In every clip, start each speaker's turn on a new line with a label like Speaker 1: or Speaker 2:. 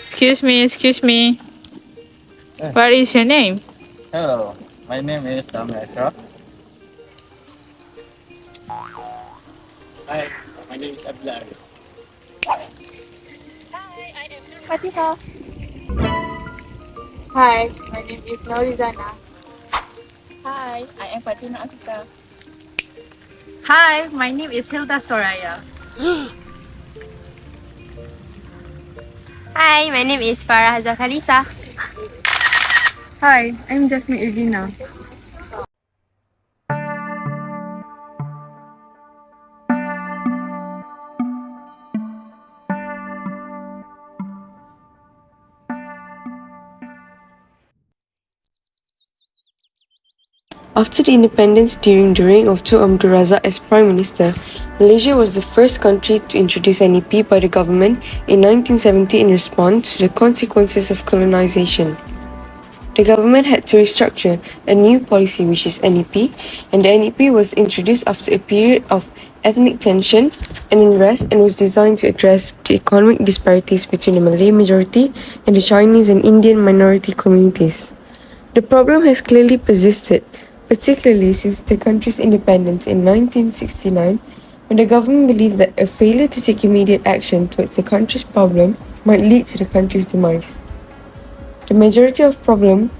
Speaker 1: Excuse me. What is your name?
Speaker 2: Hello, my name is ASHRAF. Hi, my name is ABDULLAH.
Speaker 3: Hi, I am FATIHAH.
Speaker 1: Hi, my name is NOORIZANAH.
Speaker 3: Hi, I am FATIN AFIQAH.
Speaker 4: Hi, my name is HILDA SORAYA.
Speaker 5: Hi, my name is FARAHAZWA KHALISAH.
Speaker 6: Hi, I'm JASMIN IRDINA.
Speaker 7: After the independence during the reign of Tun Abdul Razak as Prime Minister, Malaysia was the first country to introduce NEP by the government in 1970 in response to the consequences of colonisation. The government had to restructure a new policy which is NEP, and the NEP was introduced after a period of ethnic tension and unrest and was designed to address the economic disparities between the Malay majority and the Chinese and Indian minority communities. The problem has clearly persisted, particularly since the country's independence in 1969, when the government believed that a failure to take immediate action towards the country's problem might lead to the country's demise. The majority of problems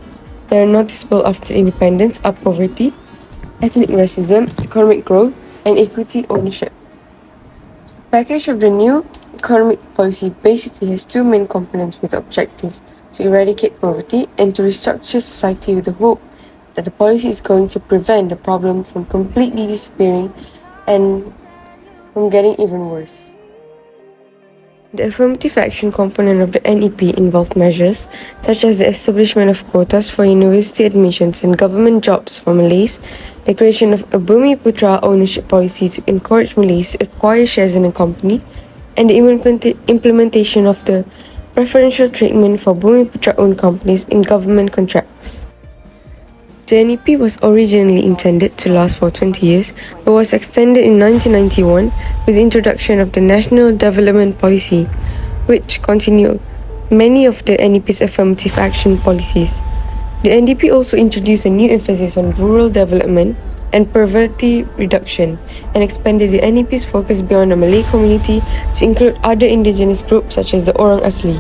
Speaker 7: that are noticeable after independence are poverty, ethnic racism, economic growth, and equity ownership. The package of the new economic policy basically has two main components with the objective to eradicate poverty and to restructure society with the hope that the policy is going to prevent the problem from completely disappearing and from getting even worse. The affirmative action component of the NEP involved measures such as the establishment of quotas for university admissions and government jobs for Malays, the creation of a Bumiputra ownership policy to encourage Malays to acquire shares in a company, and the implementation of the preferential treatment for Bumiputra-owned companies in government contracts. The NEP was originally intended to last for 20 years, but was extended in 1991 with the introduction of the National Development Policy, which continued many of the NEP's affirmative action policies. The NDP also introduced a new emphasis on rural development and poverty reduction, and expanded the NEP's focus beyond the Malay community to include other indigenous groups such as the Orang Asli.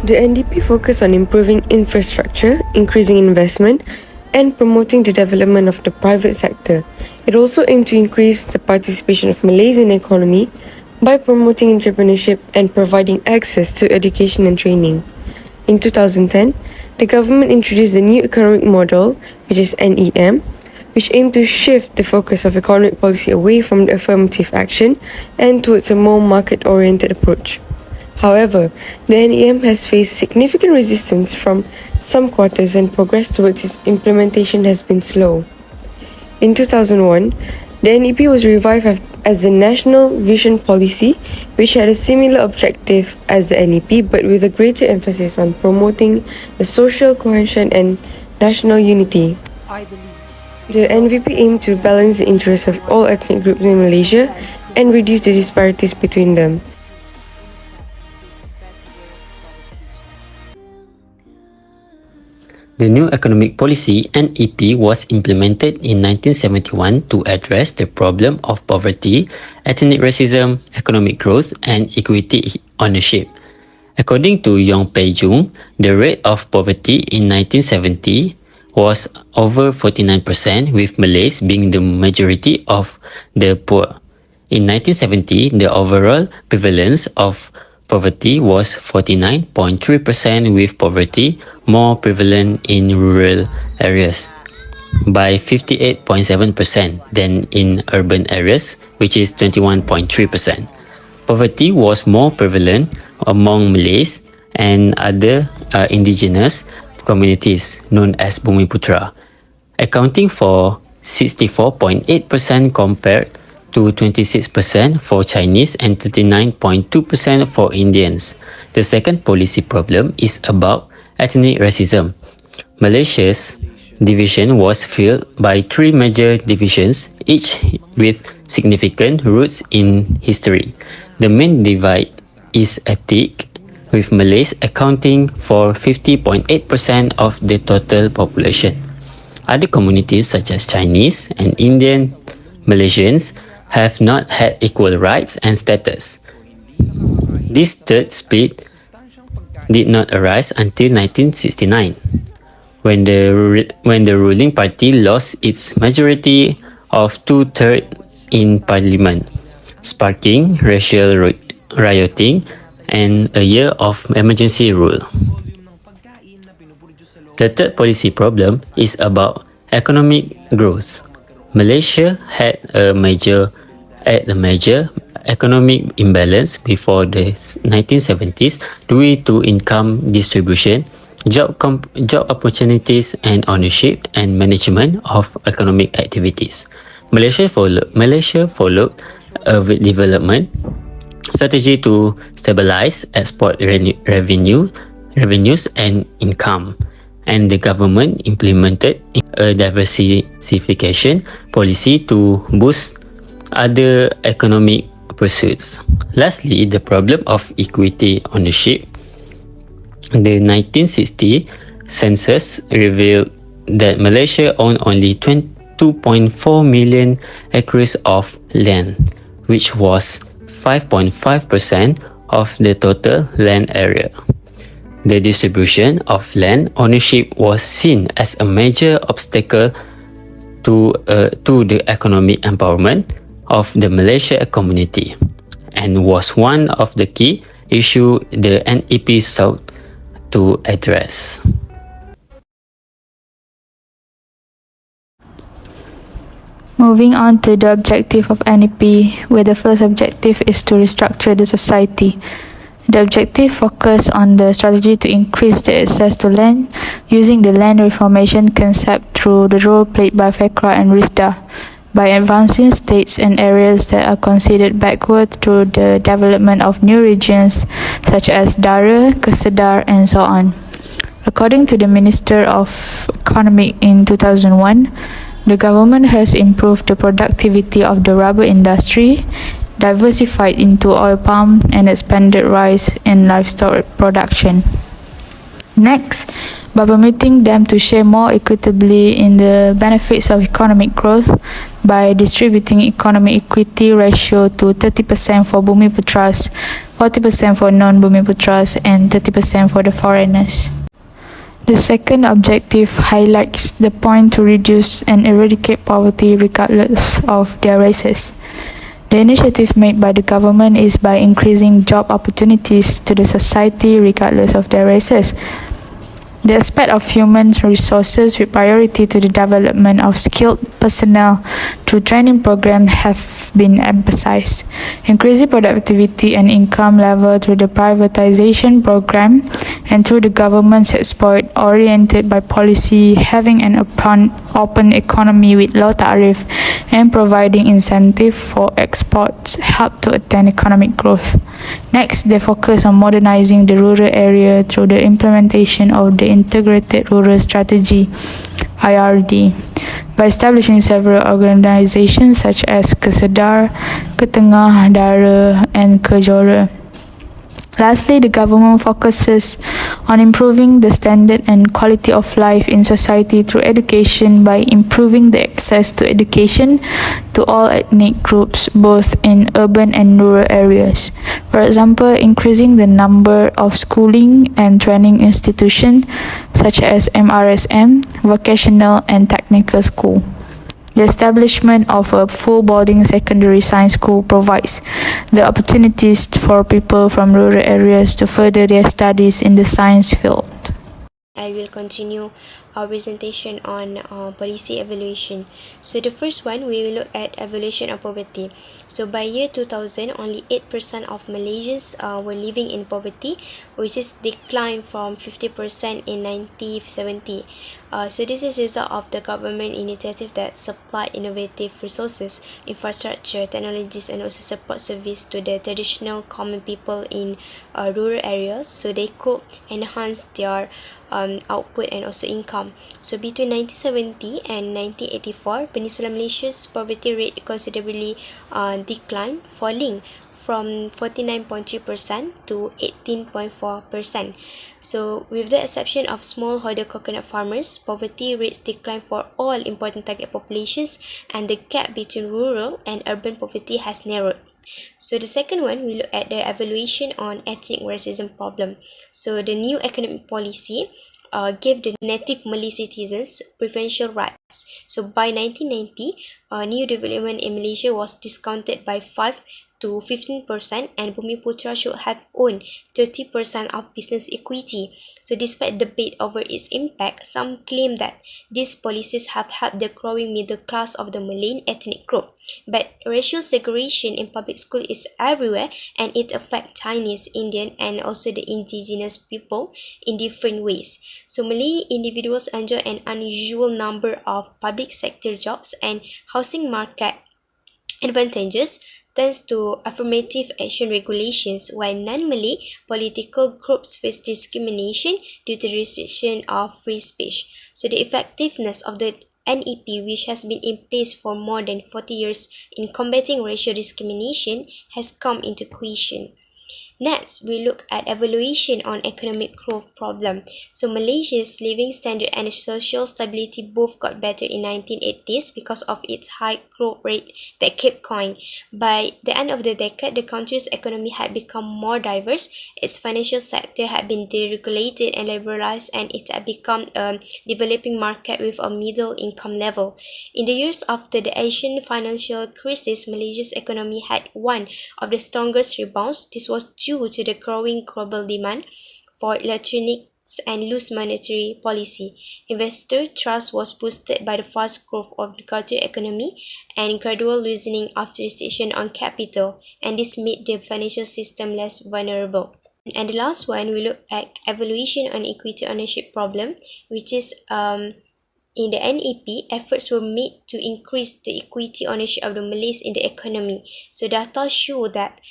Speaker 7: The NDP focused on improving infrastructure, increasing investment, and promoting the development of the private sector. It also aimed to increase the participation of Malays in the economy by promoting entrepreneurship and providing access to education and training. In 2010, the government introduced the new economic model, which is NEM, which aimed to shift the focus of economic policy away from the affirmative action and towards a more market-oriented approach. However, the NEM has faced significant resistance from some quarters and progress towards its implementation has been slow. In 2001, the NEP was revived as the National Vision Policy, which had a similar objective as the NEP but with a greater emphasis on promoting the social cohesion and national unity. The NVP aimed to balance the interests of all ethnic groups in Malaysia and reduce the disparities between them.
Speaker 8: The new economic policy NEP was implemented in 1971 to address the problem of poverty, ethnic racism, economic growth, and equity ownership. According to Yong Pei Jung, the rate of poverty in 1970 was over 49%, with Malays being the majority of the poor. In 1970, the overall prevalence of poverty was 49.3%, with poverty more prevalent in rural areas by 58.7% than in urban areas, which is 21.3%. Poverty was more prevalent among Malays and other indigenous communities known as Bumiputra, accounting for 64.8% compared to 26% for Chinese and 39.2% for Indians. The second policy problem is about ethnic racism. Malaysia's division was filled by three major divisions, each with significant roots in history. The main divide is ethnic with Malays accounting for 50.8% of the total population. Other communities such as Chinese and Indian Malaysians have not had equal rights and status. This third split did not arise until 1969, when the ruling party lost its majority of 2/3 in parliament, sparking racial rioting and a year of emergency rule. The third policy problem is about economic growth. Malaysia had a major economic imbalance before the 1970s due to income distribution, job opportunities, and ownership and management of economic activities. Malaysia followed a development strategy to stabilize export revenues and income, and the government implemented a diversification policy to boost other economic pursuits. Lastly, the problem of equity ownership. The 1960 census revealed that Malaysia owned only 2.4 million acres of land, which was 5.5% of the total land area. The distribution of land ownership was seen as a major obstacle to the economic empowerment of the Malaysia community, and was one of the key issues the NEP sought to address.
Speaker 1: Moving on to the objective of NEP, where the first objective is to restructure the society. The objective focuses on the strategy to increase the access to land using the land reformation concept through the role played by FATIHAH and IRDINA, by advancing states and areas that are considered backward through the development of new regions such as Dara, Kesedar, and so on. According to the Minister of Economy in 2001, the government has improved the productivity of the rubber industry, diversified into oil palm, and expanded rice and livestock production. Next, by permitting them to share more equitably in the benefits of economic growth by distributing economic equity ratio to 30% for Bumiputras, 40% for non-Bumiputras, and 30% for the foreigners. The second objective highlights the point to reduce and eradicate poverty regardless of their races. The initiative made by the government is by increasing job opportunities to the society regardless of their races. The aspect of human resources with priority to the development of skilled personnel through training programs have been emphasized. Increasing productivity and income level through the privatization program and through the government's export oriented by policy, having an open economy with low tariff and providing incentive for exports help to attain economic growth. Next, they focus on modernizing the rural area through the implementation of the Integrated Rural Strategy (IRD) by establishing several organizations such as Kesedar, Ketengah, Dara, and Kejora. Lastly, the government focuses on improving the standard and quality of life in society through education by improving the access to education to all ethnic groups, both in urban and rural areas. For example, increasing the number of schooling and training institutions such as MRSM, vocational and technical school. The establishment of a full boarding secondary science school provides the opportunities for people from rural areas to further their studies in the science field.
Speaker 6: I will continue our presentation on policy evaluation. So the first one, we will look at evaluation of poverty. So by year 2000, only 8% of Malaysians were living in poverty, which is declined from 50% in 1970. So this is a result of the government initiative that supplied innovative resources, infrastructure, technologies, and also support service to the traditional common people in rural areas, so they could enhance their output and also income income. So between 1970 and 1984, Peninsular Malaysia's poverty rate considerably declined, falling from 49.3% to 18.4%. So with the exception of smallholder coconut farmers, poverty rates declined for all important target populations, and the gap between rural and urban poverty has narrowed. So the second one, we look at the evaluation on ethnic racism problem. So the new economic policy gave the native Malay citizens preferential rights. So by 1990, new development in Malaysia was discounted by 5 to 15%, and Bumiputra should have owned 30% of business equity. So despite debate over its impact, some claim that these policies have helped the growing middle class of the Malay ethnic group. But racial segregation in public school is everywhere, and it affects Chinese, Indian, and also the indigenous people in different ways. So Malay individuals enjoy an unusual number of public sector jobs and housing market advantages thanks to affirmative action regulations, while non-Malay political groups face discrimination due to the restriction of free speech. So the effectiveness of the NEP, which has been in place for more than 40 years in combating racial discrimination, has come into question. Next, we look at evaluation on economic growth problem. So Malaysia's living standard and social stability both got better in 1980s because of its high growth rate that kept going. By the end of the decade, the country's economy had become more diverse, its financial sector had been deregulated and liberalized, and it had become a developing market with a middle income level. In the years after the Asian financial crisis, Malaysia's economy had one of the strongest rebounds. This was due to the growing global demand for electronics and loose monetary policy. Investor trust was boosted by the fast growth of the cultural economy and gradual loosening of restriction on capital, and this made the financial system less vulnerable. And the last one, we look at evaluation on equity ownership problem, which is in the NEP, efforts were made to increase the equity ownership of the Malays in the economy. So data show that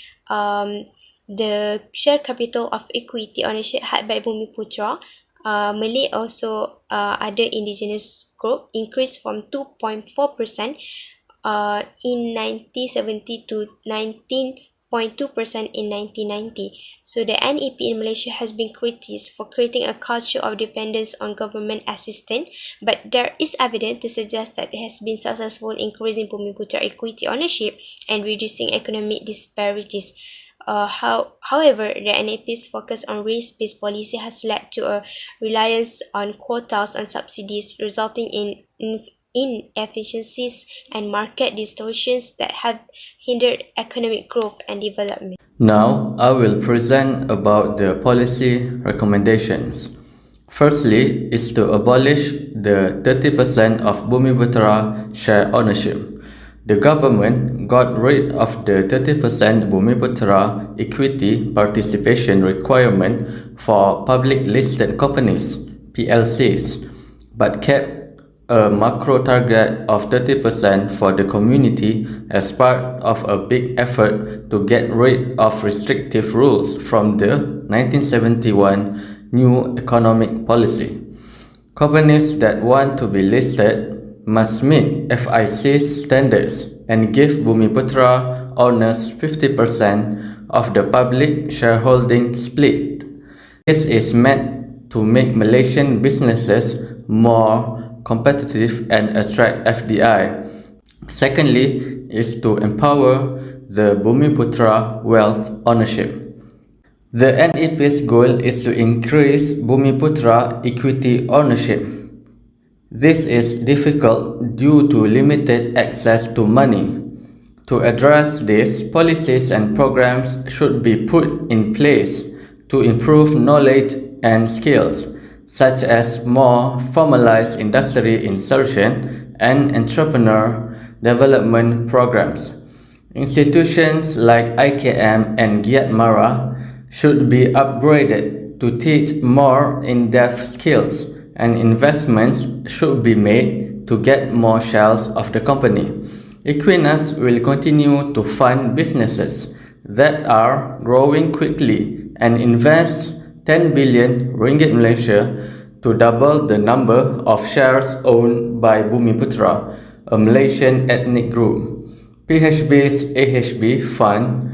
Speaker 6: the share capital of equity ownership had by Bumiputra, Malay also other indigenous group, increased from 2.4% in 1970 to 19.2% in 1990. So the NEP in Malaysia has been criticized for creating a culture of dependence on government assistance, but there is evidence to suggest that it has been successful in increasing Bumiputra equity ownership and reducing economic disparities. However, the NEP's focus on race-based policy has led to a reliance on quotas and subsidies, resulting in inefficiencies and market distortions that have hindered economic growth and development.
Speaker 9: Now, I will present about the policy recommendations. Firstly, is to abolish the 30% of Bumiputra share ownership. The government got rid of the 30% Bumiputra equity participation requirement for public listed companies, PLCs, but kept a macro target of 30% for the community as part of a big effort to get rid of restrictive rules from the 1971 new economic policy. Companies that want to be listed must meet FIC's standards and give Bumiputra owners 50% of the public shareholding split. This is meant to make Malaysian businesses more competitive and attract FDI. Secondly, is to empower the Bumiputra wealth ownership. The NEP's goal is to increase Bumiputra equity ownership. This is difficult due to limited access to money. To address this, policies and programs should be put in place to improve knowledge and skills, such as more formalized industry insertion and entrepreneur development programs. Institutions like IKM and Giat Mara should be upgraded to teach more in-depth skills, and investments should be made to get more shares of the company. Equinas will continue to fund businesses that are growing quickly and invest 10 billion ringgit Malaysia to double the number of shares owned by Bumiputra, a Malaysian ethnic group. PHB's AHB fund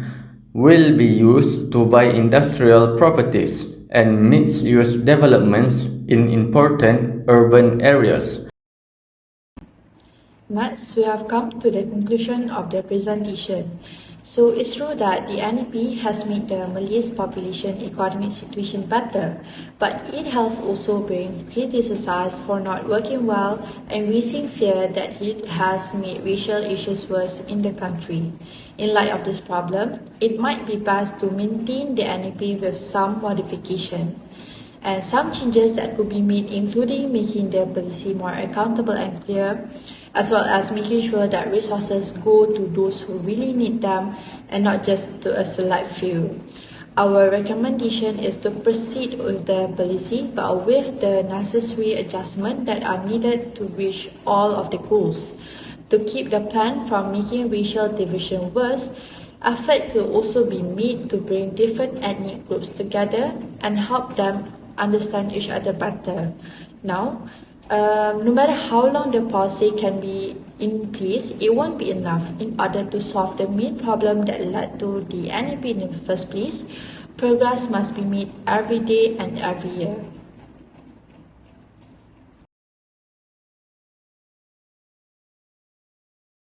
Speaker 9: will be used to buy industrial properties and mixed-use developments in important urban areas.
Speaker 10: Next, we have come to the conclusion of the presentation. So it's true that the NEP has made the Malay's population economic situation better, but it has also been criticized for not working well and raising fear that it has made racial issues worse in the country. In light of this problem, it might be best to maintain the NEP with some modification. And some changes that could be made, including making the policy more accountable and clear, as well as making sure that resources go to those who really need them and not just to a select few. Our recommendation is to proceed with the policy, but with the necessary adjustments that are needed to reach all of the goals. To keep the plan from making racial division worse, effort could also be made to bring different ethnic groups together and help them understand each other better. Now, no matter how long the policy can be in place, it won't be enough in order to solve the main problem that led to the NEP in the first place. Progress must be made every day and every year.